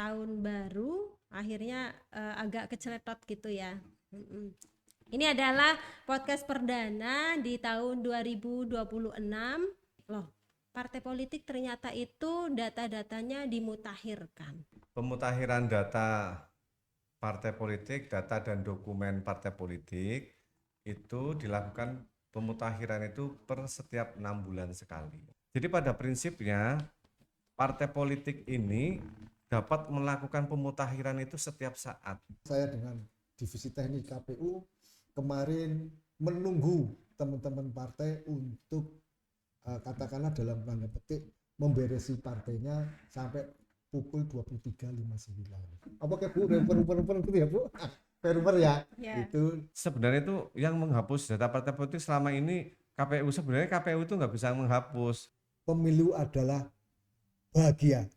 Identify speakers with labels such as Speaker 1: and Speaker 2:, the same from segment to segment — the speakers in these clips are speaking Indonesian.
Speaker 1: tahun baru akhirnya agak keceletot gitu ya. Ini adalah podcast perdana di tahun 2026. Loh, partai politik ternyata itu data-datanya dimutakhirkan.
Speaker 2: Pemutakhiran data partai politik, data dan dokumen partai politik itu dilakukan pemutakhiran itu per setiap 6 bulan sekali. Jadi pada prinsipnya partai politik ini dapat melakukan pemutakhiran itu setiap saat.
Speaker 3: Saya dengan divisi teknik KPU kemarin menunggu teman-teman partai untuk katakanlah dalam tanda petik memberesi partainya sampai pukul 23.59. Apa kayak Bu, rumor gitu ya Bu? Rumor ya? Itu
Speaker 2: sebenarnya itu yang menghapus data partai politik selama ini KPU. Sebenarnya KPU itu nggak bisa menghapus.
Speaker 3: Pemilu adalah bahagia.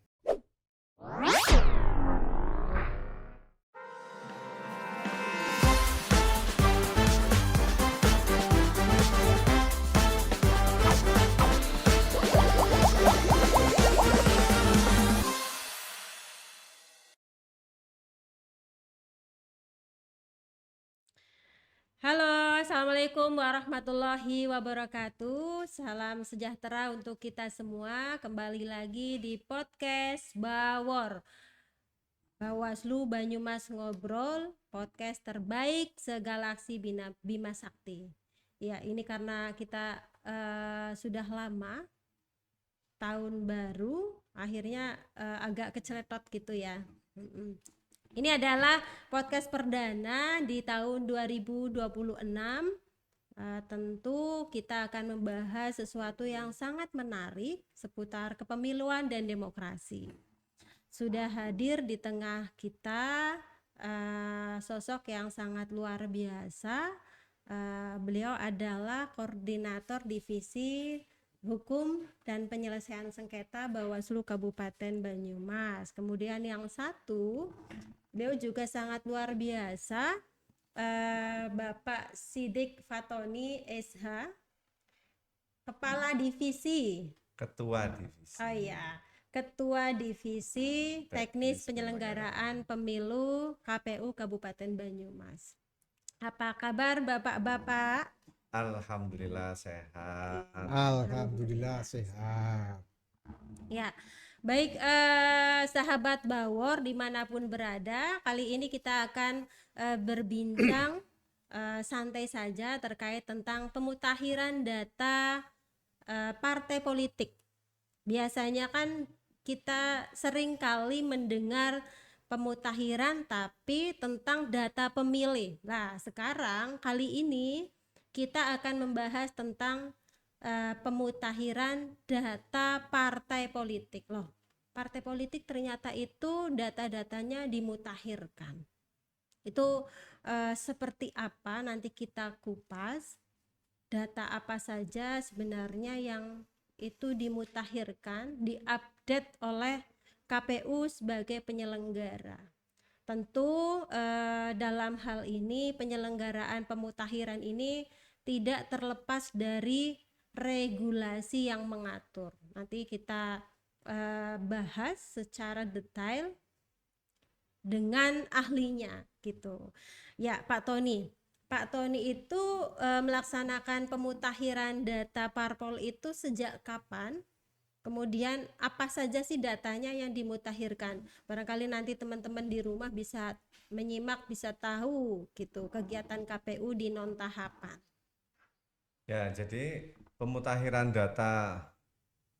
Speaker 1: Halo, Assalamualaikum warahmatullahi wabarakatuh. Salam sejahtera untuk kita semua. Kembali lagi di podcast Bawor, Bawaslu Banyumas Ngobrol, podcast terbaik segalaksi Bima Sakti. Ya, ini karena kita sudah lama tahun baru, akhirnya agak keceletot gitu ya. Ini adalah podcast perdana di tahun 2026. Tentu kita akan membahas sesuatu yang sangat menarik seputar kepemiluan dan demokrasi. Sudah hadir di tengah kita sosok yang sangat luar biasa. Beliau adalah koordinator divisi Hukum dan Penyelesaian Sengketa Bawaslu Kabupaten Banyumas. Kemudian yang satu, beliau juga sangat luar biasa, Bapak Sidik Fatoni SH, Kepala Divisi.
Speaker 2: Ketua Divisi.
Speaker 1: Oh iya, Ketua Divisi Teknis Penyelenggaraan Pemilu KPU Kabupaten Banyumas. Apa kabar Bapak-bapak?
Speaker 2: Alhamdulillah sehat.
Speaker 3: Alhamdulillah sehat.
Speaker 1: Ya, baik sahabat Bawor dimanapun berada, kali ini kita akan berbincang santai saja terkait tentang pemutakhiran data partai politik. Biasanya kan kita sering kali mendengar pemutakhiran tapi tentang data pemilih. Nah, sekarang kali ini kita akan membahas tentang pemutakhiran data partai politik. Loh, partai politik ternyata itu data-datanya dimutakhirkan. Itu seperti apa nanti kita kupas. Data apa saja sebenarnya yang itu dimutakhirkan, diupdate oleh KPU sebagai penyelenggara. Tentu dalam hal ini penyelenggaraan pemutakhiran ini tidak terlepas dari regulasi yang mengatur. Nanti kita bahas secara detail dengan ahlinya gitu. Ya, Pak Tony. Pak Tony itu melaksanakan pemutakhiran data parpol itu sejak kapan? Kemudian apa saja sih datanya yang dimutakhirkan? Barangkali nanti teman-teman di rumah bisa menyimak, bisa tahu gitu kegiatan KPU di non tahapan.
Speaker 2: Ya, jadi pemutakhiran data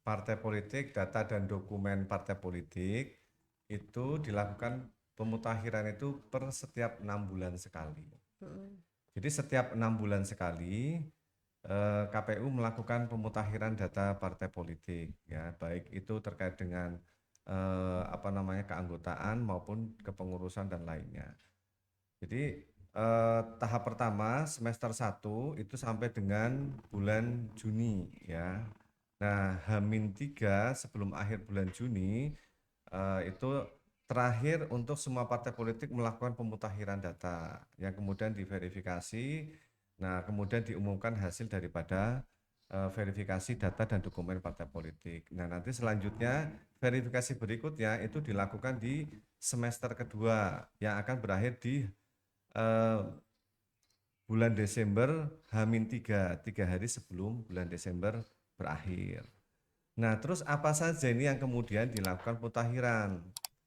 Speaker 2: partai politik, data dan dokumen partai politik itu dilakukan pemutakhiran itu per setiap 6 bulan sekali. Jadi setiap 6 bulan sekali KPU melakukan pemutakhiran data partai politik, ya, baik itu terkait dengan keanggotaan maupun kepengurusan dan lainnya. Jadi tahap pertama semester 1 itu sampai dengan bulan Juni, ya. Nah, H-3 sebelum akhir bulan Juni itu terakhir untuk semua partai politik melakukan pemutakhiran data yang kemudian diverifikasi. Nah, kemudian diumumkan hasil daripada verifikasi data dan dokumen partai politik. Nah, nanti selanjutnya verifikasi berikutnya itu dilakukan di semester kedua yang akan berakhir di eh, bulan Desember H-3, 3 hari sebelum bulan Desember berakhir. Nah, terus apa saja ini yang kemudian dilakukan pemutakhiran?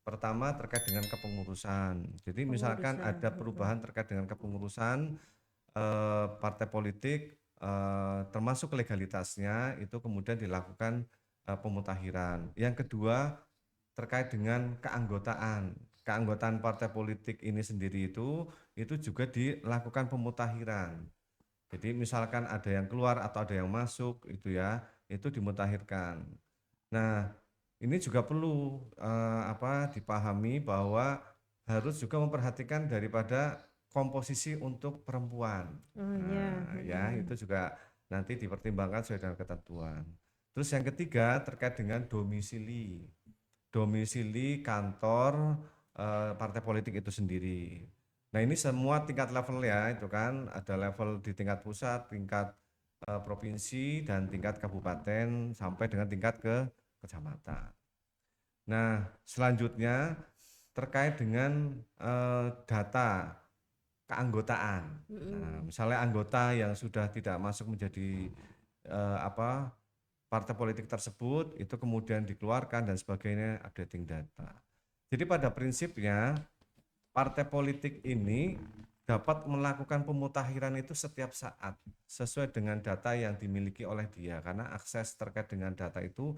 Speaker 2: Pertama terkait dengan kepengurusan. Jadi misalkan
Speaker 1: Pengurusan.
Speaker 2: ada perubahan terkait dengan kepengurusan partai politik, termasuk legalitasnya itu kemudian dilakukan pemutakhiran. Yang kedua terkait dengan keanggotaan. Keanggotaan partai politik ini sendiri itu juga dilakukan pemutakhiran. Jadi misalkan ada yang keluar atau ada yang masuk itu ya, itu dimutakhirkan. Nah, ini juga perlu dipahami bahwa harus juga memperhatikan daripada komposisi untuk perempuan.
Speaker 1: Oh ya.
Speaker 2: Nah, ya itu juga nanti dipertimbangkan sesuai dengan ketentuan. Terus yang ketiga terkait dengan domisili. Domisili kantor partai politik itu sendiri. Nah, ini semua tingkat level ya, itu kan ada level di tingkat pusat, tingkat provinsi dan tingkat kabupaten sampai dengan tingkat ke kecamatan. Nah, selanjutnya terkait dengan data keanggotaan. Nah, misalnya anggota yang sudah tidak masuk menjadi partai politik tersebut itu kemudian dikeluarkan dan sebagainya, updating data. Jadi pada prinsipnya partai politik ini dapat melakukan pemutakhiran itu setiap saat sesuai dengan data yang dimiliki oleh dia, karena akses terkait dengan data itu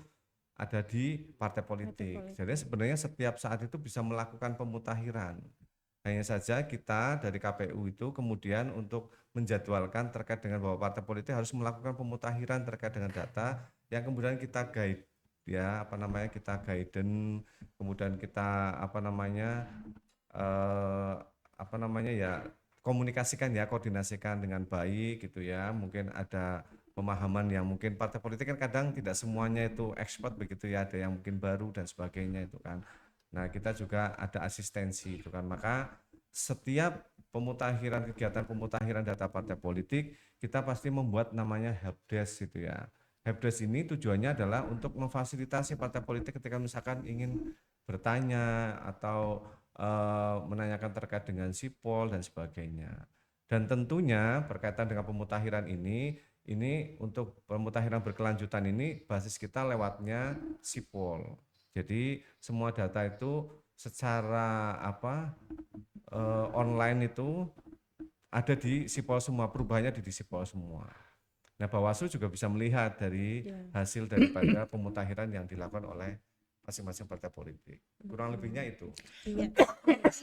Speaker 2: ada di partai politik. Jadi sebenarnya setiap saat itu bisa melakukan pemutakhiran. Hanya saja kita dari KPU itu kemudian untuk menjadwalkan terkait dengan bahwa partai politik harus melakukan pemutakhiran terkait dengan data yang kemudian kita guide ya, kita guidance, kemudian kita komunikasikan ya, koordinasikan dengan baik gitu ya. Mungkin ada pemahaman yang mungkin partai politik kan kadang tidak semuanya itu expert begitu ya, ada yang mungkin baru dan sebagainya itu kan. Nah, kita juga ada asistensi itu kan. Maka setiap kegiatan pemutakhiran data partai politik, kita pasti membuat namanya helpdesk gitu ya. Helpdesk ini tujuannya adalah untuk memfasilitasi partai politik ketika misalkan ingin bertanya atau menanyakan terkait dengan sipol dan sebagainya. Dan tentunya berkaitan dengan pemutakhiran ini untuk pemutakhiran berkelanjutan ini basis kita lewatnya sipol. Jadi semua data itu secara online itu ada di sipol semua, perubahannya di sipol semua. Nah, Bawaslu juga bisa melihat dari hasil daripada pemutakhiran yang dilakukan oleh masing-masing partai politik. Kurang lebihnya itu.
Speaker 1: Iya.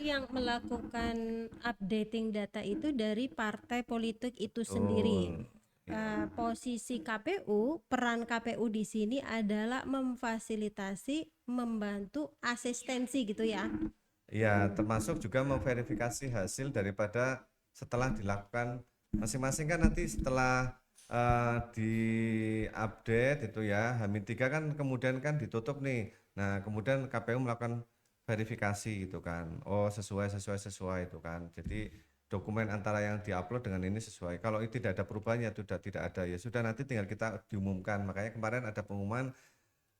Speaker 1: Yang melakukan updating data itu dari partai politik itu sendiri. Posisi KPU, peran KPU di sini adalah memfasilitasi, membantu, asistensi gitu ya.
Speaker 2: Iya, termasuk juga memverifikasi hasil daripada setelah dilakukan masing-masing kan nanti setelah di-update itu ya, H-3 kan kemudian kan ditutup nih. Nah, kemudian KPU melakukan verifikasi gitu kan. Oh, sesuai itu kan. Jadi dokumen antara yang diupload dengan ini sesuai. Kalau itu tidak ada perubahannya, sudah tidak ada ya sudah, nanti tinggal kita diumumkan. Makanya kemarin ada pengumuman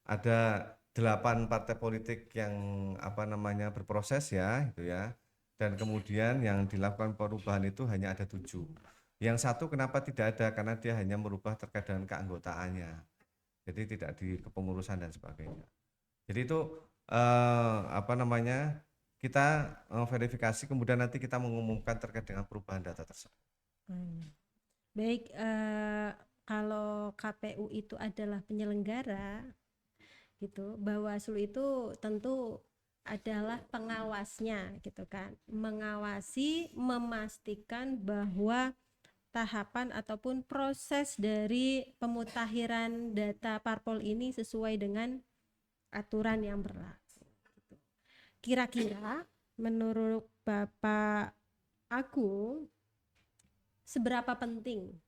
Speaker 2: ada 8 partai politik yang berproses ya itu ya. Dan kemudian yang dilakukan perubahan itu hanya ada 7. Yang satu kenapa tidak ada? Karena dia hanya merubah terkait dengan keanggotaannya. Jadi tidak di kepengurusan dan sebagainya. Jadi itu kita verifikasi, kemudian nanti kita mengumumkan terkait dengan perubahan data tersebut.
Speaker 1: Baik, kalau KPU itu adalah penyelenggara gitu, Bawaslu itu tentu adalah pengawasnya gitu kan, mengawasi, memastikan bahwa tahapan ataupun proses dari pemutakhiran data parpol ini sesuai dengan aturan yang berlaku. Kira-kira menurut Bapak Agung, seberapa penting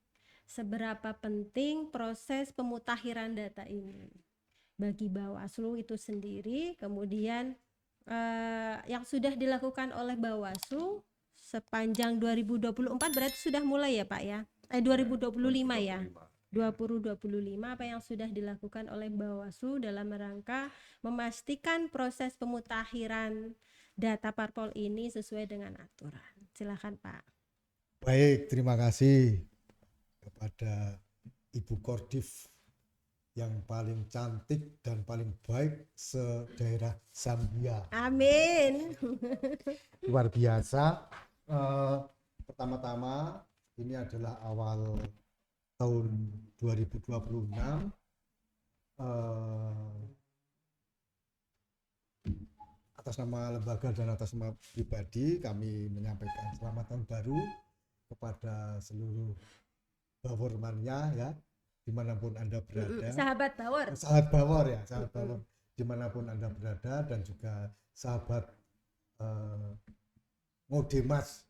Speaker 1: proses pemutakhiran data ini bagi Bawaslu itu sendiri, kemudian yang sudah dilakukan oleh Bawaslu sepanjang 2024 berarti sudah mulai ya Pak ya? 2025 ya? 2025 apa yang sudah dilakukan oleh Bawaslu dalam rangka memastikan proses pemutakhiran data parpol ini sesuai dengan aturan. Silakan Pak.
Speaker 3: Baik, terima kasih kepada Ibu Kordif yang paling cantik dan paling baik se-daerah Zambia.
Speaker 1: Amin.
Speaker 3: Luar biasa. Pertama-tama ini adalah awal tahun 2026. Atas nama lembaga dan atas nama pribadi kami menyampaikan selamat tahun baru kepada seluruh Bawormania ya, dimanapun Anda berada.
Speaker 1: Sahabat Bawor.
Speaker 3: Sahabat Bawor ya, sahabat Bawor dimanapun Anda berada, dan juga sahabat Ngodemas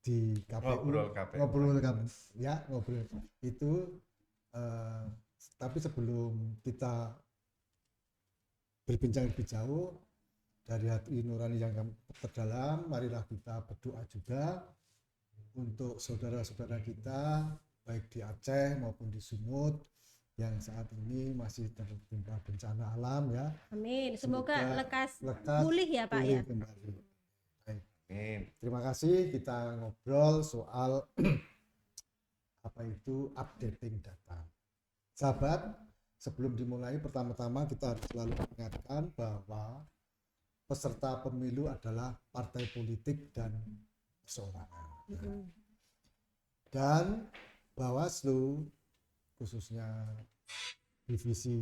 Speaker 3: di KPU, ngobrol ya, ngobrol itu. Tapi sebelum kita berbincang lebih jauh dari hati nurani yang terdalam, marilah kita berdoa juga untuk saudara-saudara kita baik di Aceh maupun di Sumut yang saat ini masih tertimpa bencana alam ya.
Speaker 1: Amin. Semoga lekas
Speaker 3: lekas
Speaker 1: pulih ya Pak ya.
Speaker 3: Kembali. Baik.
Speaker 2: Amin.
Speaker 3: Terima kasih, kita ngobrol soal apa itu updating data. Sahabat, sebelum dimulai, pertama-tama kita harus selalu mengingatkan bahwa peserta pemilu adalah partai politik dan perseorangan. Dan Bawaslu, khususnya Divisi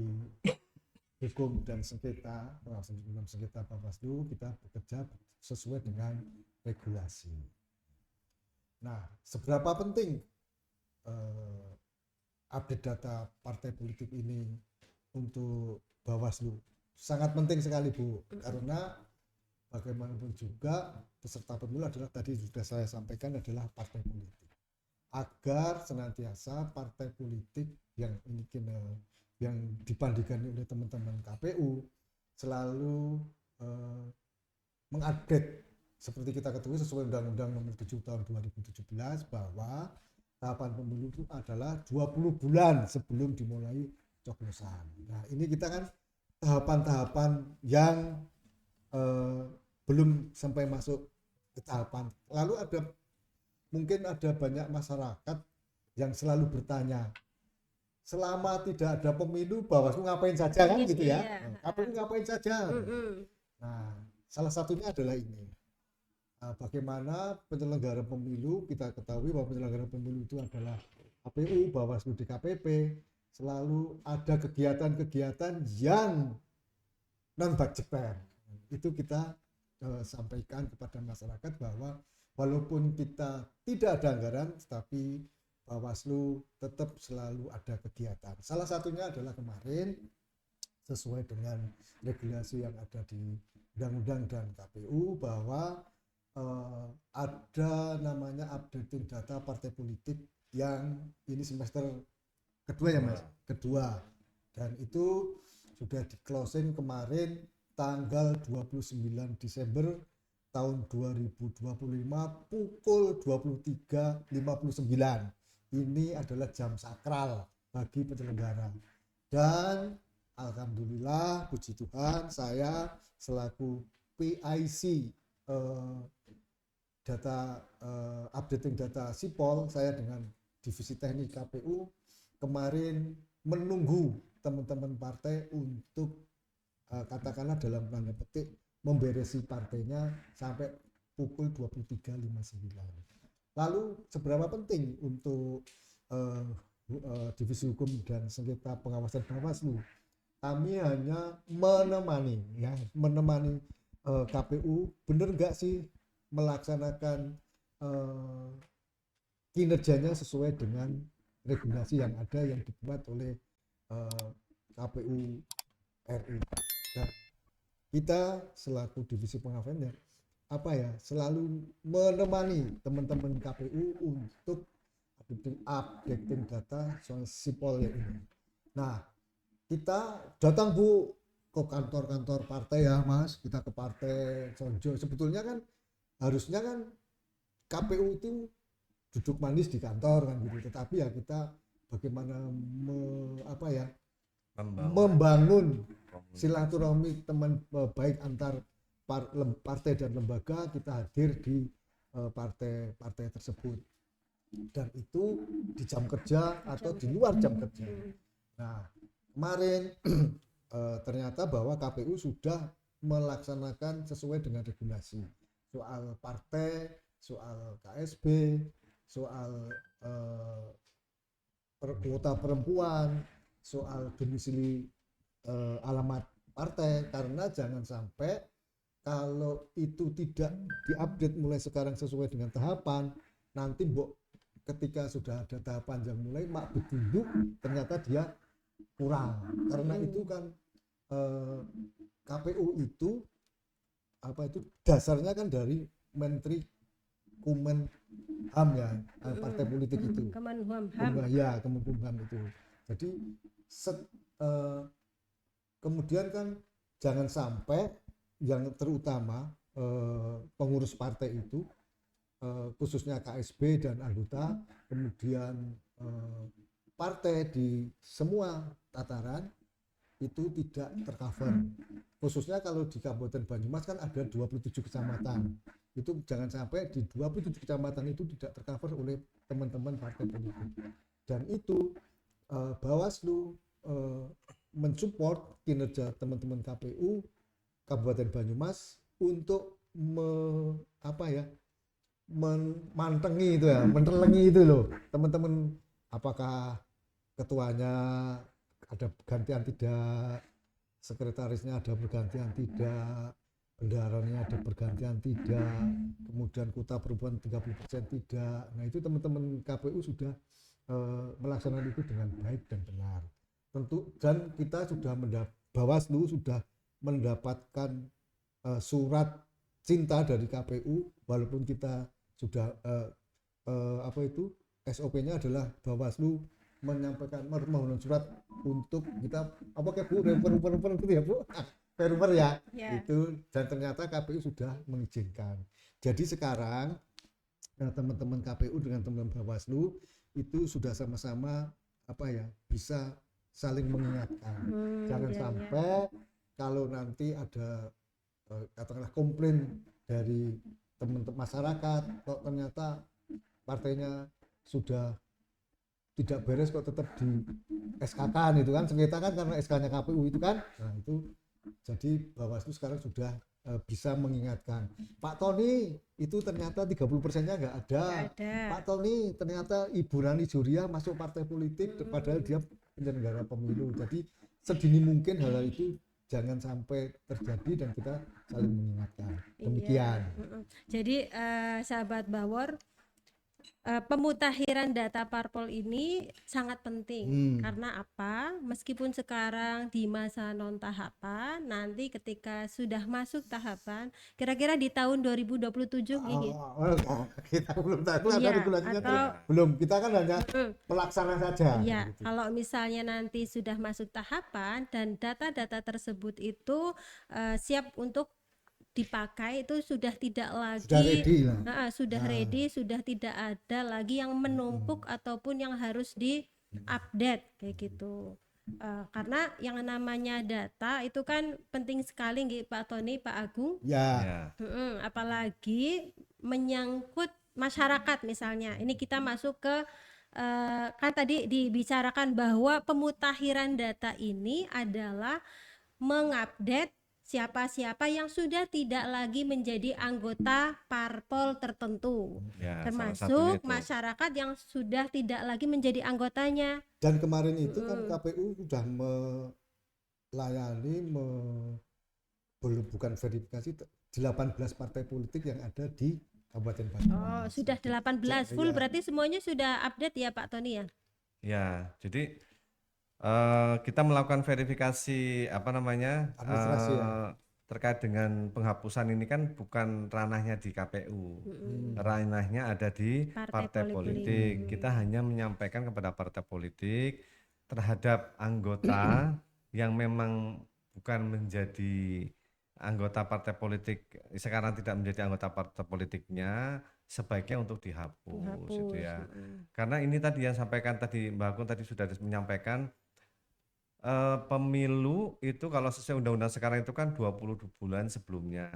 Speaker 3: Hukum dan Sengketa, pengawasan hukum dan sengketa Bawaslu, kita bekerja sesuai dengan regulasi. Nah, seberapa penting update data partai politik ini untuk Bawaslu? Sangat penting sekali Bu, karena bagaimanapun juga peserta pemilu adalah, tadi sudah saya sampaikan, adalah partai politik. Agar senantiasa partai politik yang dibandingkan oleh teman-teman KPU selalu mengupdate, seperti kita ketahui sesuai Undang-Undang Nomor 7 Tahun 2017 bahwa tahapan pemilu itu adalah 20 bulan sebelum dimulai coblosan. Nah, ini kita kan tahapan-tahapan yang belum sampai masuk ke tahapan. Lalu mungkin ada banyak masyarakat yang selalu bertanya, selama tidak ada pemilu Bawaslu ngapain saja kan gitu ya? KPU ngapain saja? Nah, salah satunya adalah ini. Bagaimana penyelenggara pemilu, kita ketahui bahwa penyelenggara pemilu itu adalah KPU, Bawaslu, DKPP, selalu ada kegiatan-kegiatan yang non-budgeter. Itu kita sampaikan kepada masyarakat bahwa walaupun kita tidak ada anggaran, tetapi Bawaslu tetap selalu ada kegiatan. Salah satunya adalah kemarin sesuai dengan regulasi yang ada di Undang-Undang dan KPU bahwa ada namanya updating data partai politik yang ini semester kedua ya Mas, kedua, dan itu sudah di closing kemarin tanggal 29 Desember tahun 2025 pukul 23.59. Ini adalah jam sakral bagi penyelenggara, dan alhamdulillah puji Tuhan saya selaku PIC updating data Sipol, saya dengan divisi teknik KPU kemarin menunggu teman-teman partai untuk katakanlah dalam tanda petik memberesi partainya sampai pukul 23.59. Lalu seberapa penting untuk divisi hukum dan sengketa pengawasan Bawaslu? Kami hanya menemani KPU, benar nggak sih melaksanakan kinerjanya sesuai dengan regulasi yang ada yang dibuat oleh KPU RI. Dan kita selaku divisi pengawasannya selalu menemani teman-teman KPU untuk updating data soal Sipol ini. Nah, kita datang Bu ke kantor-kantor partai ya Mas, kita ke partai Sonjo. Sebetulnya kan harusnya kan KPU itu duduk manis di kantor kan gitu, tetapi ya kita bagaimana
Speaker 2: Membangun
Speaker 3: membangun
Speaker 2: komunikasi.
Speaker 3: silaturahmi baik antar partai dan lembaga. Kita hadir di partai-partai tersebut, dan itu di jam kerja atau di luar jam kerja. Nah, kemarin ternyata bahwa KPU sudah melaksanakan sesuai dengan regulasi soal partai, soal KSB, soal kuota perempuan, soal domisili alamat partai, karena jangan sampai kalau itu tidak diupdate mulai sekarang sesuai dengan tahapan, nanti ketika sudah ada tahapan yang mulai mak betunduk ternyata dia kurang. Karena itu kan KPU itu dasarnya kan dari Menteri Kemenham ya, partai politik itu.
Speaker 1: Kemenham.
Speaker 3: Ya, Kemenkumham itu. Jadi kemudian kan jangan sampai yang terutama pengurus partai itu khususnya KSB dan anggota, kemudian partai di semua tataran itu tidak tercover. Khususnya kalau di Kabupaten Banyumas kan ada 27 kecamatan. Itu jangan sampai di 27 kecamatan itu tidak tercover oleh teman-teman partai politik. Dan itu Bawaslu mensupport kinerja teman-teman KPU Kabupaten Banyumas untuk memantengi itu ya, menelengi itu loh teman-teman, apakah ketuanya ada pergantian tidak, sekretarisnya ada pergantian tidak, bendaharanya ada pergantian tidak, kemudian kuota perempuan 30% tidak. Nah, itu teman-teman KPU sudah melaksanakan itu dengan baik dan benar. Tentu, dan kita sudah Bawaslu sudah mendapatkan surat cinta dari KPU, walaupun kita sudah SOP-nya adalah Bawaslu menyampaikan permohonan surat untuk kita kayak Bu refer gitu ya Bu, refer ya, itu, dan ternyata KPU sudah mengizinkan. Jadi sekarang teman-teman KPU dengan teman-teman Bawaslu itu sudah sama-sama bisa saling mengingatkan. Jangan sampai kalau nanti ada katakanlah komplain dari teman-teman masyarakat, kok ternyata partainya sudah tidak beres kok tetap di SK-kan itu kan, sengketa kan karena SK-nya KPU itu kan. Nah, itu jadi Bawaslu sekarang sudah bisa mengingatkan, Pak Tony itu ternyata 30%-nya nggak ada. Pak Tony ternyata Ibu Rani Juria masuk partai politik padahal dia penyelenggara pemilu. Jadi sedini mungkin hal itu jangan sampai terjadi dan kita saling mengingatkan. Demikian.
Speaker 1: Jadi sahabat Bawor, pemutakhiran data parpol ini sangat penting. Karena apa? Meskipun sekarang di masa non tahapan, nanti ketika sudah masuk tahapan, kira-kira di tahun 2027 Gigi.
Speaker 3: Kita belum tahu ada regulasinya belum. Kita kan hanya pelaksana saja.
Speaker 1: Iya, gitu. Kalau misalnya nanti sudah masuk tahapan dan data-data tersebut itu siap untuk dipakai, itu sudah tidak lagi sudah ready, sudah tidak ada lagi yang menumpuk ataupun yang harus di-update kayak gitu. Karena yang namanya data itu kan penting sekali nggih Pak Tony, Pak Agung.
Speaker 3: Ya.
Speaker 1: Apalagi menyangkut masyarakat misalnya. Ini kita masuk ke kan tadi dibicarakan bahwa pemutakhiran data ini adalah mengupdate siapa-siapa yang sudah tidak lagi menjadi anggota parpol tertentu, termasuk masyarakat yang sudah tidak lagi menjadi anggotanya.
Speaker 3: Dan kemarin itu kan KPU sudah melayani bukan verifikasi 18 partai politik yang ada di Kabupaten Banyumas.
Speaker 1: Sudah 18 full ya. Berarti semuanya sudah update ya Pak Tony ya?
Speaker 2: Ya, jadi kita melakukan verifikasi terkait dengan penghapusan ini kan bukan ranahnya di KPU, ranahnya ada di partai politik. Kita hanya menyampaikan kepada partai politik terhadap anggota yang memang bukan menjadi anggota partai politik sekarang tidak menjadi anggota partai politiknya sebaiknya untuk dihapus itu
Speaker 1: Dihapus.
Speaker 2: ya. Karena ini tadi yang sampaikan tadi Mbak Agung tadi sudah menyampaikan pemilu itu kalau sesuai undang-undang sekarang itu kan 20 bulan sebelumnya.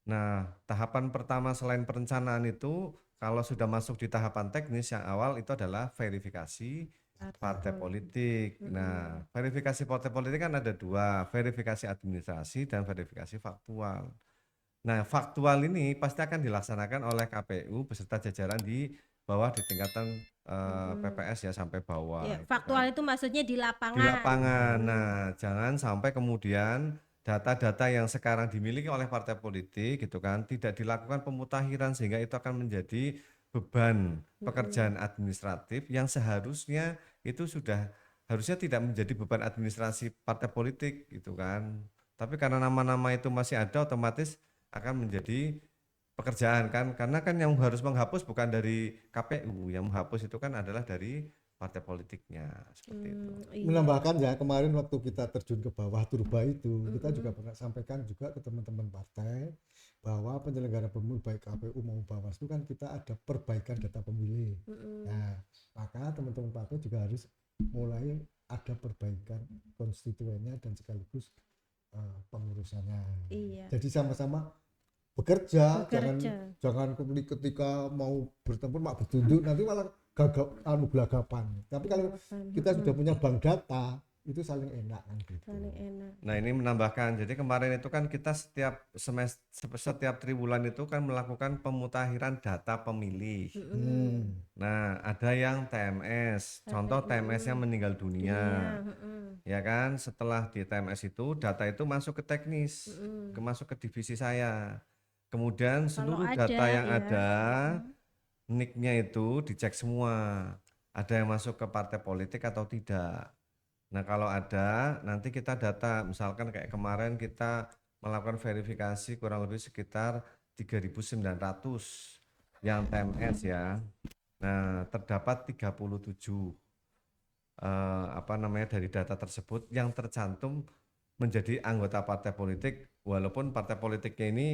Speaker 2: Nah, tahapan pertama selain perencanaan itu kalau sudah masuk di tahapan teknis yang awal itu adalah verifikasi partai politik. Nah, verifikasi partai politik kan ada dua, verifikasi administrasi dan verifikasi faktual. Nah, faktual ini pasti akan dilaksanakan oleh KPU beserta jajaran di bawah di tingkatan PPS ya sampai bawah.
Speaker 1: Ya,
Speaker 2: itu
Speaker 1: faktual
Speaker 2: kan.
Speaker 1: itu maksudnya di
Speaker 2: Di
Speaker 1: lapangan.
Speaker 2: lapangan. Nah, jangan sampai kemudian data-data yang sekarang dimiliki oleh partai politik gitu kan tidak dilakukan pemutakhiran sehingga itu akan menjadi beban pekerjaan administratif yang seharusnya itu harusnya tidak menjadi beban administrasi partai politik gitu kan. Tapi karena nama-nama itu masih ada otomatis akan menjadi pekerjaan kan karena kan yang harus menghapus bukan dari KPU, yang menghapus itu kan adalah dari partai politiknya seperti itu.
Speaker 1: Iya.
Speaker 3: Menambahkan ya kemarin waktu kita terjun ke bawah turba itu kita juga pernah sampaikan juga ke teman-teman partai bahwa penyelenggara pemilu baik KPU maupun Bawaslu kan kita ada perbaikan data pemilih. Nah, maka teman-teman partai juga harus mulai ada perbaikan konstituennya dan sekaligus pengurusannya.
Speaker 1: Iya.
Speaker 3: Jadi sama-sama bekerja.
Speaker 1: Bekerja.
Speaker 3: jangan ketika mau bertempur mak bertunduk nanti malah gelagapan. Tapi kalau kita sudah punya bank data itu saling enak kan gitu.
Speaker 1: Paling enak.
Speaker 2: Nah, ini menambahkan. Jadi kemarin itu kan kita setiap triwulan itu kan melakukan pemutakhiran data pemilih. Nah, ada yang TMS. Contoh TMS-nya meninggal dunia. Ya kan, setelah di TMS itu data itu masuk ke teknis, masuk ke divisi saya. Kemudian seluruh
Speaker 1: ada,
Speaker 2: data yang
Speaker 1: ya.
Speaker 2: ada NIK-nya itu dicek semua. Ada yang masuk ke partai politik atau tidak. Nah, kalau ada nanti kita data, misalkan kayak kemarin kita melakukan verifikasi kurang lebih sekitar 3.900 yang TMS ya. Nah, terdapat 37 dari data tersebut yang tercantum menjadi anggota partai politik walaupun partai politiknya ini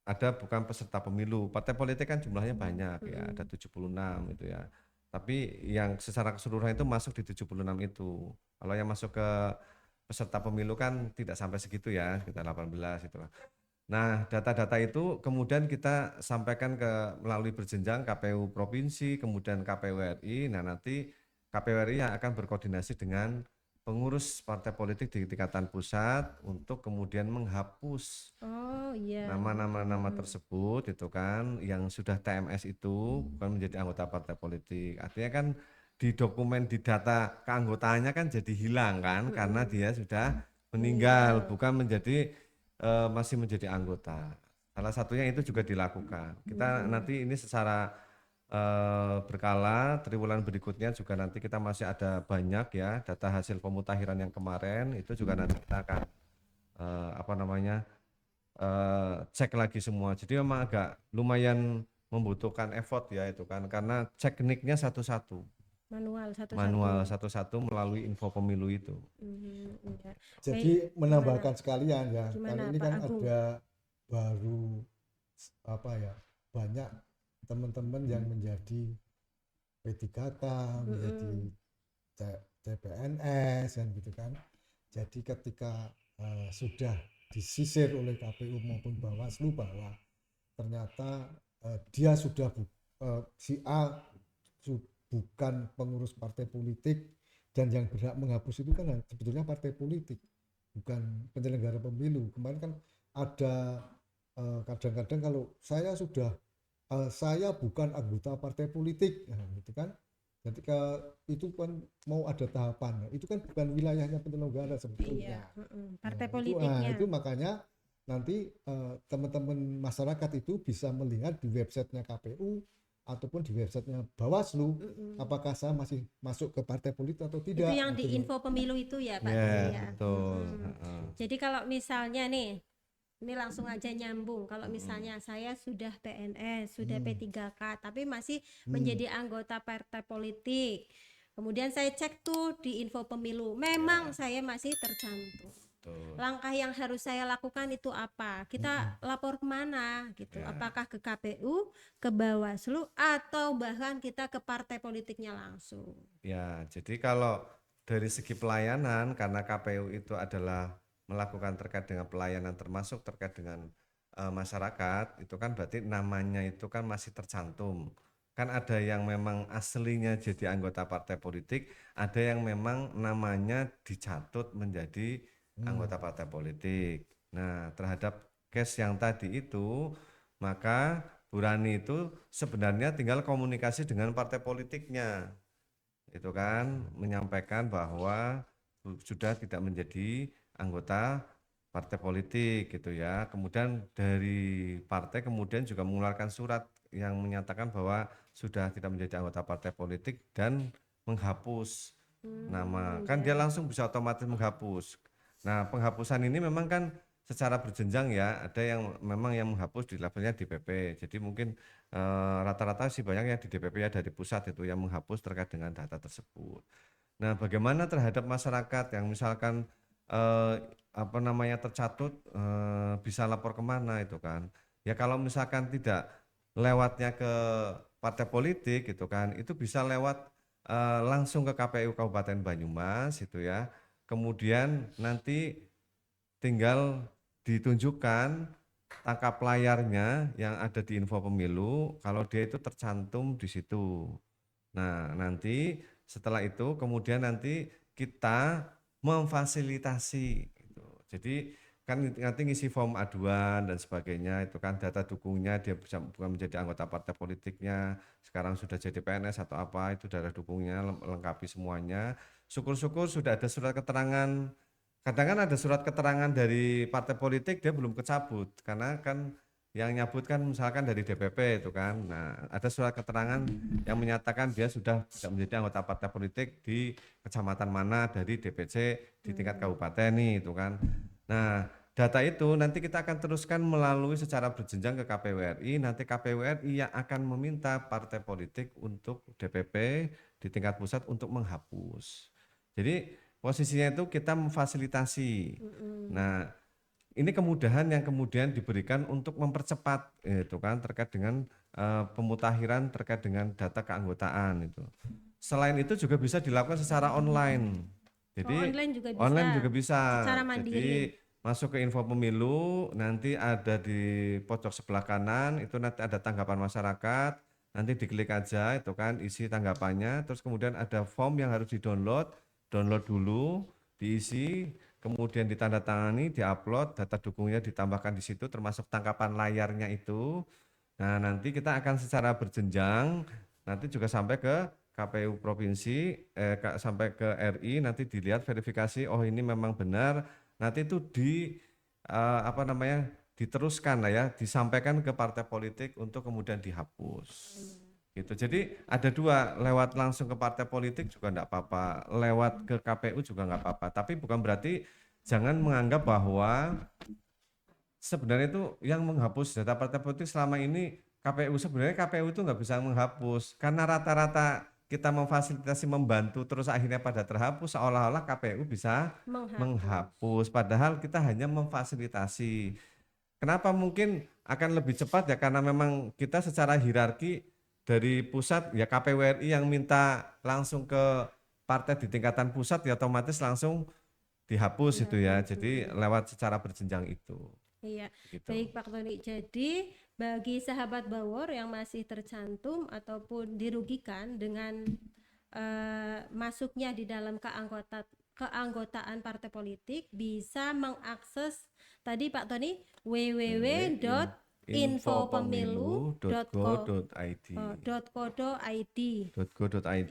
Speaker 2: ada bukan peserta pemilu. Partai politik kan jumlahnya banyak ya, ada 76 itu ya. Tapi yang secara keseluruhan itu masuk di 76 itu. Kalau yang masuk ke peserta pemilu kan tidak sampai segitu ya, sekitar 18 itulah. Nah, data-data itu kemudian kita sampaikan melalui berjenjang KPU provinsi, kemudian KPU RI. Nah, nanti KPU RI yang akan berkoordinasi dengan pengurus partai politik di tingkatan pusat untuk kemudian menghapus nama-nama tersebut itu kan yang sudah TMS itu bukan menjadi anggota partai politik. Artinya kan di dokumen di data keanggotaannya kan jadi hilang kan karena dia sudah meninggal bukan menjadi masih menjadi anggota. Salah satunya itu juga dilakukan. Kita nanti ini secara berkala triwulan berikutnya juga nanti kita masih ada banyak ya data hasil pemutakhiran yang kemarin itu juga nanti kita akan cek lagi semua. Jadi memang agak lumayan membutuhkan effort ya itu kan karena cek NIK-nya satu-satu. Manual satu-satu melalui info pemilu itu.
Speaker 1: Iya.
Speaker 3: Jadi menambahkan sekalian ya.
Speaker 1: Gimana,
Speaker 3: Kali ini
Speaker 1: Pak
Speaker 3: kan
Speaker 1: Agung?
Speaker 3: ada baru banyak teman-teman yang menjadi P3K, menjadi CPNS kan gitu kan. Jadi ketika sudah disisir oleh KPU maupun Bawaslu bahwa ternyata dia sudah si A bukan pengurus partai politik dan yang berhak menghapus itu kan sebetulnya partai politik bukan penyelenggara pemilu. Kemarin kan ada kadang-kadang kalau saya bukan anggota partai politik gitu kan. Ketika itu kan mau ada tahapan, itu kan bukan wilayahnya penyelenggara sebetulnya.
Speaker 1: Partai politiknya.
Speaker 3: Itu makanya nanti teman-teman masyarakat itu bisa melihat di websitenya KPU ataupun di websitenya Bawaslu apakah saya masih masuk ke partai politik atau tidak.
Speaker 1: Itu yang
Speaker 3: gitu
Speaker 1: di info pemilu itu ya Pak.
Speaker 2: Ya, betul.
Speaker 1: Jadi kalau misalnya nih, ini langsung aja nyambung. Kalau misalnya saya sudah PNS, sudah P3K, tapi masih menjadi anggota partai politik. Kemudian saya cek tuh di info pemilu, memang saya masih tercantum.
Speaker 2: betul.
Speaker 1: Langkah yang harus saya lakukan itu apa? Kita lapor kemana gitu?
Speaker 2: Ya.
Speaker 1: Apakah ke KPU, ke Bawaslu, atau bahkan kita ke partai politiknya langsung?
Speaker 2: Ya, jadi kalau dari segi pelayanan, karena KPU itu adalah melakukan terkait dengan pelayanan termasuk terkait dengan masyarakat, itu kan berarti namanya itu kan masih tercantum. Kan ada yang memang aslinya jadi anggota partai politik, ada yang memang namanya dicatut menjadi anggota partai politik. Nah, terhadap case yang tadi itu, maka Bu Rani itu sebenarnya tinggal komunikasi dengan partai politiknya. Itu kan menyampaikan bahwa sudah tidak menjadi anggota partai politik gitu ya. Kemudian dari partai kemudian juga mengeluarkan surat yang menyatakan bahwa sudah tidak menjadi anggota partai politik dan menghapus nama. Kan dia
Speaker 1: Ya.
Speaker 2: langsung bisa otomatis menghapus. Nah, penghapusan ini memang kan secara berjenjang ya. Ada yang memang yang menghapus di levelnya DPP. Jadi mungkin rata-rata sih banyak yang di DPP ya dari pusat itu yang menghapus terkait dengan data tersebut. Nah, bagaimana terhadap masyarakat yang misalkan eh, apa namanya tercatut bisa lapor kemana itu kan? Ya kalau misalkan tidak lewatnya ke partai politik gitu kan, itu bisa lewat langsung ke KPU Kabupaten Banyumas itu ya. Kemudian nanti tinggal ditunjukkan tangkap layarnya yang ada di info pemilu kalau dia itu tercantum di situ. Nah, nanti setelah itu kemudian nanti kita memfasilitasi gitu. Jadi kan nanti ngisi form aduan dan sebagainya itu kan data dukungnya dia bisa bukan menjadi anggota partai politiknya sekarang sudah jadi PNS atau apa itu data dukungnya lengkapi semuanya. Syukur-syukur sudah ada surat keterangan. Kadang kan ada surat keterangan dari partai politik dia belum kecabut karena kan yang nyabut kan misalkan dari DPP itu kan. Nah, ada surat keterangan yang menyatakan dia sudah tidak menjadi anggota partai politik di kecamatan mana dari DPC di tingkat kabupaten nih itu kan. Nah, data itu nanti kita akan teruskan melalui secara berjenjang ke KPU RI, nanti KPU RI yang akan meminta partai politik untuk DPP di tingkat pusat untuk menghapus. Jadi posisinya itu kita memfasilitasi. Nah, ini kemudahan yang kemudian diberikan untuk mempercepat itu kan terkait dengan pemutakhiran terkait dengan data keanggotaan itu. Selain itu juga bisa dilakukan secara online.
Speaker 1: Oh,
Speaker 2: Jadi
Speaker 1: online juga bisa.
Speaker 2: online juga bisa.
Speaker 1: Secara mandiri.
Speaker 2: Jadi masuk ke info pemilu, nanti ada di pojok sebelah kanan itu nanti ada tanggapan masyarakat. Nanti diklik aja itu kan isi tanggapannya, terus kemudian ada form yang harus di-download, download dulu, diisi, kemudian ditandatangani, diupload, data dukungnya ditambahkan di situ termasuk tangkapan layarnya itu. Nah, nanti kita akan secara berjenjang nanti juga sampai ke KPU provinsi sampai ke RI nanti dilihat verifikasi oh ini memang benar. Nanti itu apa namanya? Diteruskan lah ya, disampaikan ke partai politik untuk kemudian dihapus. Gitu. Jadi ada dua, lewat langsung ke partai politik juga enggak apa-apa, lewat ke KPU juga enggak apa-apa. Tapi bukan berarti jangan menganggap bahwa sebenarnya itu yang menghapus data partai politik selama ini KPU, sebenarnya KPU itu nggak bisa menghapus karena rata-rata kita memfasilitasi membantu terus akhirnya pada terhapus seolah-olah KPU bisa menghapus padahal kita hanya memfasilitasi. Kenapa mungkin akan lebih cepat ya karena memang kita secara hierarki dari pusat ya KPU RI yang minta langsung ke partai di tingkatan pusat ya otomatis langsung dihapus itu ya. Jadi lewat secara berjenjang itu.
Speaker 1: Iya,
Speaker 2: Gitu.
Speaker 1: baik Pak Tony. Jadi bagi sahabat Bawor yang masih tercantum ataupun dirugikan dengan masuknya di dalam keanggotaan partai politik bisa mengakses tadi Pak Tony
Speaker 2: www.infopemilu.go.id.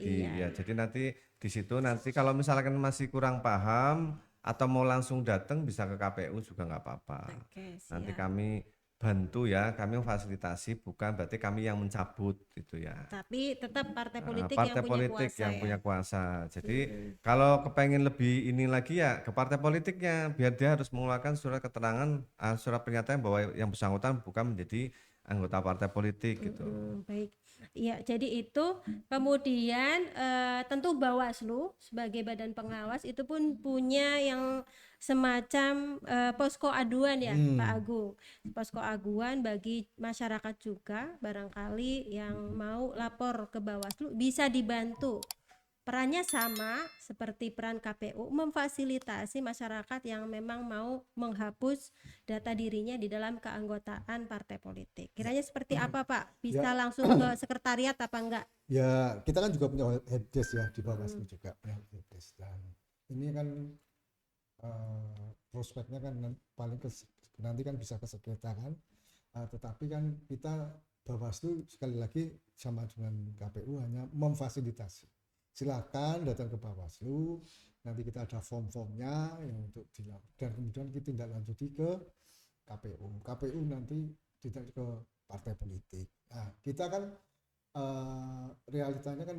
Speaker 1: Iya.
Speaker 2: Ya, jadi nanti di situ nanti kalau misalkan masih kurang paham atau mau langsung datang bisa ke KPU juga nggak apa-apa.
Speaker 1: Oke,
Speaker 2: Nanti
Speaker 1: siap.
Speaker 2: kami bantu ya, kami memfasilitasi bukan berarti kami yang mencabut gitu ya.
Speaker 1: Tapi tetap partai politik
Speaker 2: Partai
Speaker 1: yang punya
Speaker 2: politik
Speaker 1: kuasa
Speaker 2: yang
Speaker 1: ya.
Speaker 2: punya kuasa. Jadi kalau kepengen lebih ini lagi ya ke partai politiknya biar dia harus mengeluarkan surat keterangan, surat pernyataan bahwa yang bersangkutan bukan menjadi anggota partai politik gitu.
Speaker 1: Baik. Ya, jadi itu kemudian tentu Bawaslu sebagai badan pengawas itu pun punya yang semacam posko aduan ya, Pak Agung. Posko aduan bagi masyarakat juga barangkali yang mau lapor ke Bawaslu bisa dibantu. Perannya sama seperti peran KPU, memfasilitasi masyarakat yang memang mau menghapus data dirinya di dalam keanggotaan partai politik. Kiranya seperti apa, Pak? Bisa
Speaker 3: Ya,
Speaker 1: langsung ke sekretariat apa enggak?
Speaker 3: ya kita kan juga punya helpdesk ya di Bawaslu juga punya helpdesk, dan ini kan prospeknya kan paling nanti kan bisa ke sekitar kan. Tetapi kan kita Bawaslu sekali lagi sama dengan KPU hanya memfasilitasi. Silakan datang ke Bawaslu, nanti kita ada form-formnya yang untuk dilakukan, dan kemudian kita tindak lanjuti ke KPU. KPU nanti tidak ke partai politik. Nah, kita kan realitanya kan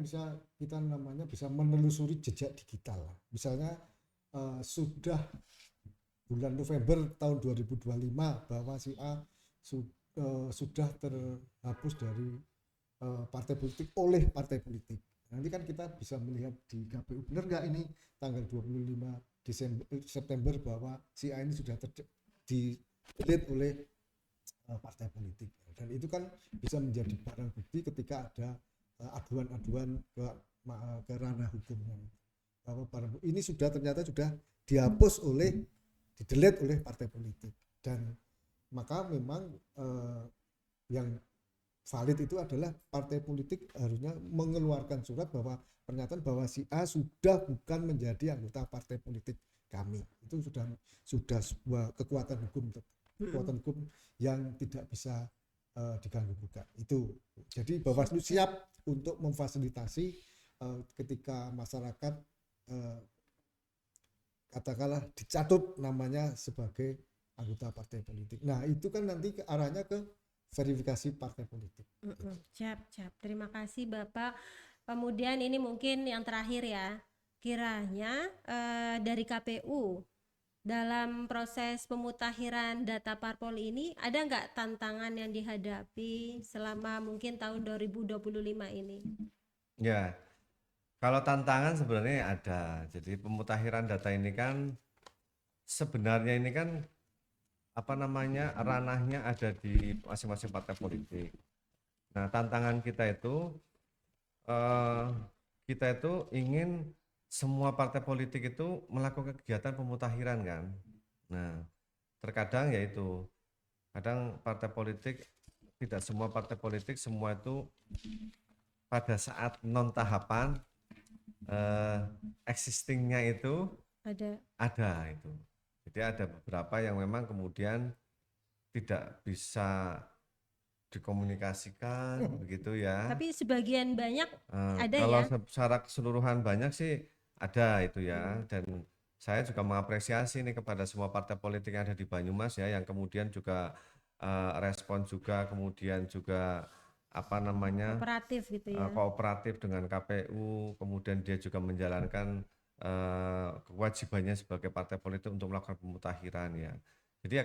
Speaker 3: kita namanya bisa menelusuri jejak digital. Misalnya sudah bulan November tahun 2025 bahwa si A sudah terhapus dari partai politik oleh partai politik. Nanti kan kita bisa melihat di KPU, benar nggak ini tanggal 25 September bahwa si A ini sudah di-delete oleh partai politik. Dan itu kan bisa menjadi barang bukti ketika ada aduan-aduan ke ranah hukumnya. Bahwa barang ini ternyata sudah dihapus di-delete oleh partai politik. Dan maka memang yang valid itu adalah partai politik harusnya mengeluarkan surat bahwa pernyataan bahwa si A sudah bukan menjadi anggota partai politik kami. Itu sudah sebuah kekuatan hukum yang tidak bisa diganggu gugat. Itu. Jadi Bawaslu siap untuk memfasilitasi ketika masyarakat katakanlah dicatut namanya sebagai anggota partai politik. Nah, itu kan nanti arahnya ke verifikasi partai politik.
Speaker 1: Siap. Terima kasih Bapak. Kemudian ini mungkin yang terakhir ya. Kiranya dari KPU dalam proses pemutakhiran data parpol ini ada nggak tantangan yang dihadapi selama mungkin tahun 2025 ini?
Speaker 2: Ya, kalau tantangan sebenarnya ada. Jadi pemutakhiran data ini kan sebenarnya ini kan ranahnya ada di masing-masing partai politik. Nah, tantangan kita itu ingin semua partai politik itu melakukan kegiatan pemutakhiran kan. Nah, terkadang yaitu kadang partai politik, tidak semua partai politik semua itu pada saat non tahapan existingnya itu ada itu. Jadi ada beberapa yang memang kemudian tidak bisa dikomunikasikan begitu ya.
Speaker 1: Tapi sebagian banyak ada
Speaker 2: kalau
Speaker 1: ya.
Speaker 2: secara keseluruhan banyak sih ada itu ya. Dan saya juga mengapresiasi nih kepada semua partai politik yang ada di Banyumas ya, yang kemudian juga respon juga, kemudian juga
Speaker 1: Kooperatif gitu ya.
Speaker 2: kooperatif dengan KPU, kemudian dia juga menjalankan kewajibannya sebagai partai politik untuk melakukan pemutakhiran ya. Jadi ya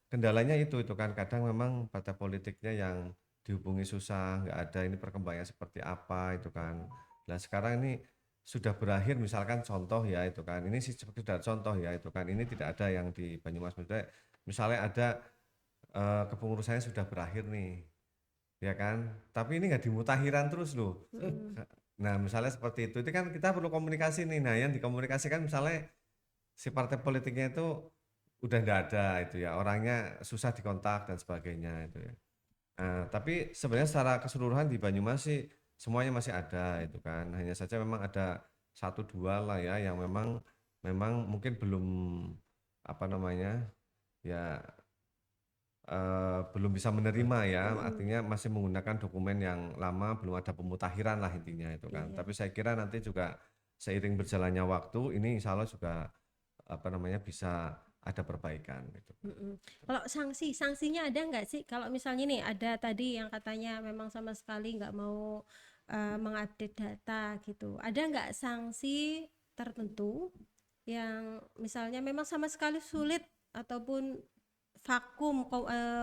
Speaker 2: kendalanya itu kan kadang memang partai politiknya yang dihubungi susah, nggak ada ini perkembangannya seperti apa itu kan. Nah sekarang ini sudah berakhir, misalkan contoh ya itu kan, ini sih sudah contoh ya itu kan, ini tidak ada yang di Banyumas, misalnya ada kepengurusannya sudah berakhir nih ya kan, tapi ini nggak dimutakhiran terus loh. Nah misalnya seperti itu kan kita perlu komunikasi nih. Nah yang dikomunikasikan misalnya si partai politiknya itu udah nggak ada itu ya, orangnya susah dikontak dan sebagainya itu ya. Nah, tapi sebenarnya secara keseluruhan di Banyumas sih semuanya masih ada itu kan. Hanya saja memang ada satu dua lah ya yang memang mungkin belum ya belum bisa menerima ya, artinya masih menggunakan dokumen yang lama, belum ada pemutakhiran lah intinya itu kan. Tapi saya kira nanti juga seiring berjalannya waktu ini insya Allah juga bisa ada perbaikan gitu.
Speaker 1: Kalau sanksinya ada nggak sih? Kalau misalnya nih ada tadi yang katanya memang sama sekali nggak mau mengupdate data gitu, ada nggak sanksi tertentu yang misalnya memang sama sekali sulit ataupun vakum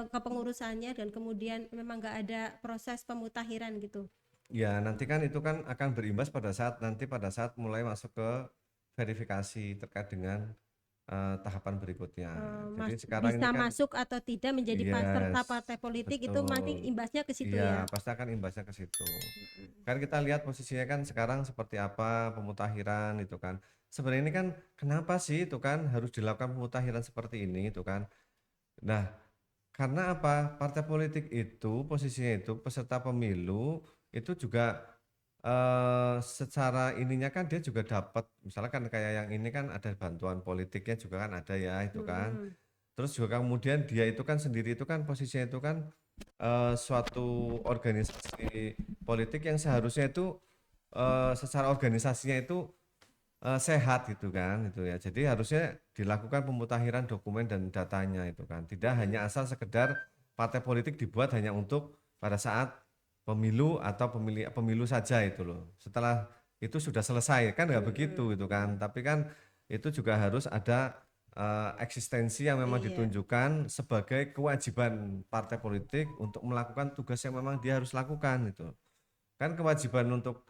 Speaker 1: kepengurusannya dan kemudian memang nggak ada proses pemutakhiran gitu.
Speaker 2: Ya, nanti kan itu kan akan berimbas pada saat mulai masuk ke verifikasi terkait dengan tahapan berikutnya. Jadi sekarang ini
Speaker 1: Bisa
Speaker 2: kan
Speaker 1: masuk atau tidak menjadi peserta
Speaker 2: yes,
Speaker 1: partai politik itu makin
Speaker 2: betul.
Speaker 1: imbasnya ke situ
Speaker 2: Iya,
Speaker 1: ya.
Speaker 2: pasti akan imbasnya ke situ. Kan kita lihat posisinya kan sekarang seperti apa pemutakhiran itu kan. Sebenarnya ini kan kenapa sih itu kan harus dilakukan pemutakhiran seperti ini itu kan. Nah, karena apa? Partai politik itu posisinya itu peserta pemilu itu juga secara ininya kan dia juga dapat misalnya kan kayak yang ini kan ada bantuan politiknya juga kan ada ya itu kan.
Speaker 1: Mm-mm.
Speaker 2: Terus juga kemudian dia itu kan sendiri itu kan posisinya itu kan suatu organisasi politik yang seharusnya itu secara organisasinya itu sehat gitu kan itu ya. Jadi harusnya dilakukan pemutakhiran dokumen dan datanya itu kan. Tidak hanya asal sekedar partai politik dibuat hanya untuk pada saat pemilu atau pemilu saja itu loh. Setelah itu sudah selesai kan nggak begitu itu kan. Tapi kan itu juga harus ada eksistensi yang memang
Speaker 1: Iya.
Speaker 2: ditunjukkan sebagai kewajiban partai politik untuk melakukan tugas yang memang dia harus lakukan itu. Kan kewajiban untuk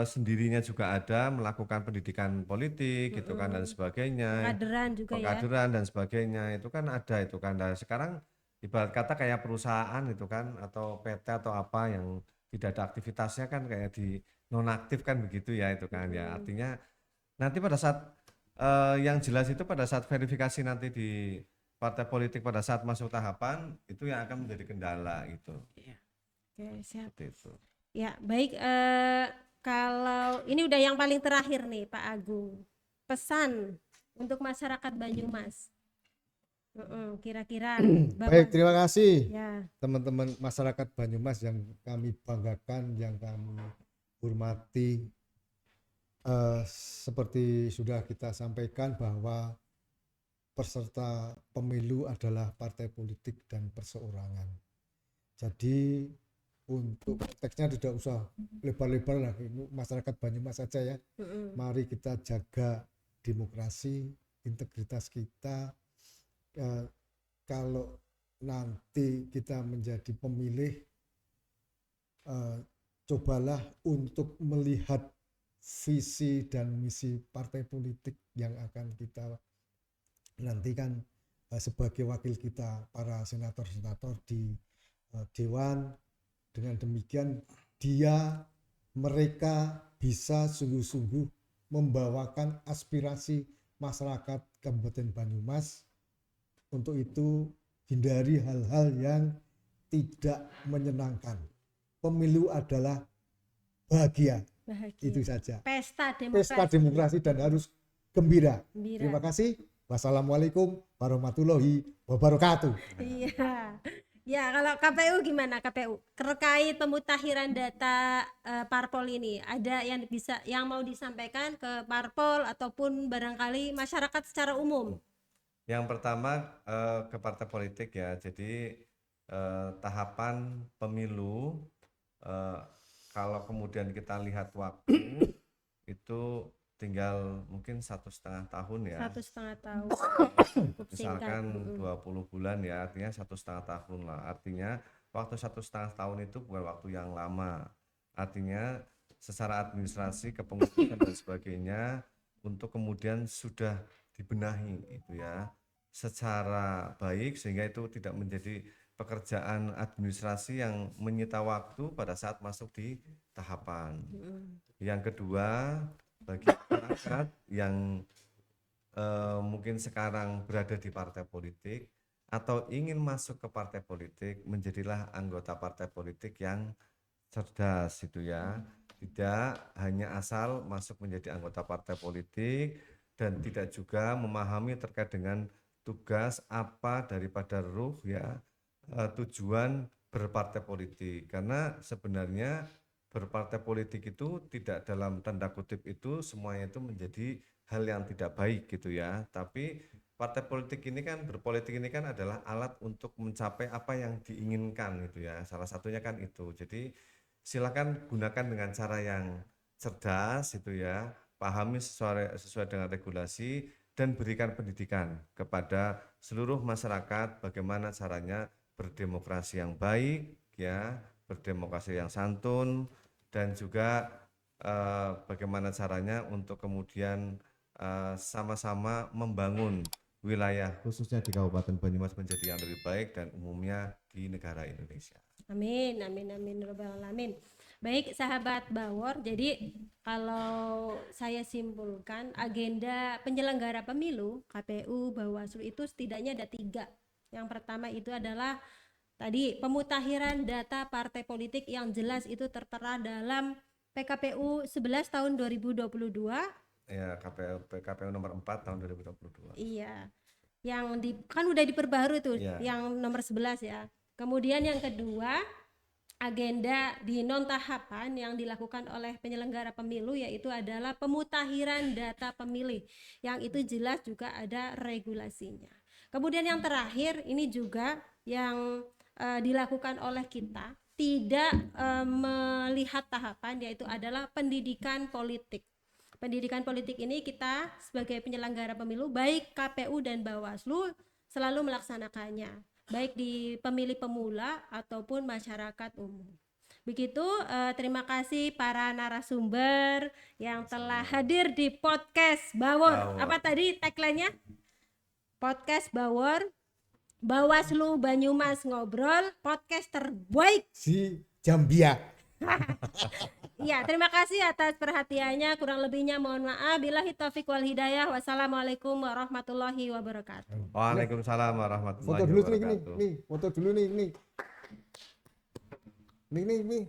Speaker 2: sendirinya juga ada melakukan pendidikan politik gitu kan dan
Speaker 1: Mm-mm.
Speaker 2: sebagainya,
Speaker 1: Pengkaderan juga ya.
Speaker 2: pengkaderan dan sebagainya itu kan ada itu kan. Dan sekarang ibarat kata kayak perusahaan itu kan atau PT atau apa yang tidak ada aktivitasnya kan kayak di nonaktif kan begitu ya itu kan ya.
Speaker 1: Mm-mm.
Speaker 2: Artinya nanti pada saat yang jelas itu pada saat verifikasi nanti di partai politik pada saat masuk tahapan itu yang akan menjadi kendala gitu.
Speaker 1: Iya. Oke, siap.
Speaker 2: Seperti itu.
Speaker 1: Ya, baik. Kalau ini udah yang paling terakhir nih, Pak Agung. Pesan untuk masyarakat Banyumas. Kira-kira
Speaker 3: Baik,
Speaker 1: Bapak,
Speaker 3: terima kasih
Speaker 1: ya,
Speaker 3: teman-teman masyarakat Banyumas yang kami banggakan, yang kami hormati. Seperti sudah kita sampaikan bahwa peserta pemilu adalah partai politik dan perseorangan. Jadi untuk konteksnya tidak usah lebar-lebar lah, ini masyarakat Banyumas saja ya. Mari kita jaga demokrasi, integritas kita. Kalau nanti kita menjadi pemilih, cobalah untuk melihat visi dan misi partai politik yang akan kita nantikan sebagai wakil kita para senator-senator di Dewan. Dengan demikian mereka bisa sungguh-sungguh membawakan aspirasi masyarakat Kabupaten Banyumas. Untuk itu hindari hal-hal yang tidak menyenangkan. Pemilu adalah bahagia. Itu saja.
Speaker 1: pesta
Speaker 3: Pesta
Speaker 1: demokrasi.
Speaker 3: demokrasi dan harus gembira.
Speaker 1: Gembira.
Speaker 3: Terima kasih. Wassalamualaikum warahmatullahi wabarakatuh.
Speaker 1: Iya. Ya, kalau KPU gimana KPU? Terkait pemutakhiran data parpol ini, ada yang mau disampaikan ke parpol ataupun barangkali masyarakat secara umum?
Speaker 2: Yang pertama ke partai politik ya. Jadi tahapan pemilu kalau kemudian kita lihat waktu itu tinggal mungkin 1,5 tahun ya.
Speaker 1: 1,5 tahun. Cukup singkat.
Speaker 2: Misalkan 20 bulan ya, artinya 1,5 tahun lah. Artinya waktu 1,5 tahun itu bukan waktu yang lama. Artinya secara administrasi, kepengurusan dan sebagainya untuk kemudian sudah dibenahi itu ya secara baik sehingga itu tidak menjadi pekerjaan administrasi yang menyita waktu pada saat masuk di tahapan. Yang kedua, bagi masyarakat yang mungkin sekarang berada di partai politik atau ingin masuk ke partai politik, menjadilah anggota partai politik yang cerdas itu ya. Tidak hanya asal masuk menjadi anggota partai politik dan tidak juga memahami terkait dengan tugas apa daripada ruh ya tujuan berpartai politik. Karena sebenarnya berpartai politik itu tidak dalam tanda kutip itu semuanya itu menjadi hal yang tidak baik gitu ya. Tapi partai politik ini kan berpolitik ini kan adalah alat untuk mencapai apa yang diinginkan gitu ya. Salah satunya kan itu. Jadi silakan gunakan dengan cara yang cerdas itu ya. Pahami sesuai dengan regulasi dan berikan pendidikan kepada seluruh masyarakat bagaimana caranya berdemokrasi yang baik, ya, berdemokrasi yang santun, dan juga bagaimana caranya untuk kemudian sama-sama membangun wilayah khususnya di Kabupaten Banyumas menjadi yang lebih baik dan umumnya di negara Indonesia.
Speaker 1: Amin, amin, amin, robbal alamin. Baik, sahabat Bawor. Jadi kalau saya simpulkan agenda penyelenggara pemilu KPU, Bawaslu itu setidaknya ada 3. Yang pertama itu adalah tadi pemutakhiran data partai politik yang jelas itu tertera dalam PKPU 11 tahun 2022.
Speaker 2: Ya, PKPU nomor 4 tahun 2022.
Speaker 1: Iya. Kan udah diperbarui tuh,
Speaker 2: Iya.
Speaker 1: yang nomor 11 ya. Kemudian yang kedua, agenda di non tahapan yang dilakukan oleh penyelenggara pemilu yaitu adalah pemutakhiran data pemilih, yang itu jelas juga ada regulasinya. Kemudian yang terakhir ini juga yang dilakukan oleh kita tidak melihat tahapan, yaitu adalah pendidikan politik. Pendidikan politik ini kita sebagai penyelenggara pemilu baik KPU dan Bawaslu selalu melaksanakannya, baik di pemilih pemula ataupun masyarakat umum. Begitu, terima kasih para narasumber yang telah hadir di podcast Bawor. Apa tadi tagline-nya? Podcast Bawor, Bawaslu Banyumas Ngobrol, podcast terbaik
Speaker 3: Si Jambia.
Speaker 1: Ya, terima kasih atas perhatiannya. Kurang lebihnya mohon maaf. Billahi taufiq wal hidayah. Wassalamualaikum warahmatullahi wabarakatuh.
Speaker 2: Waalaikumsalam warahmatullahi
Speaker 3: Foto dulu
Speaker 2: wabarakatuh.
Speaker 3: nih, foto dulu nih. Nih.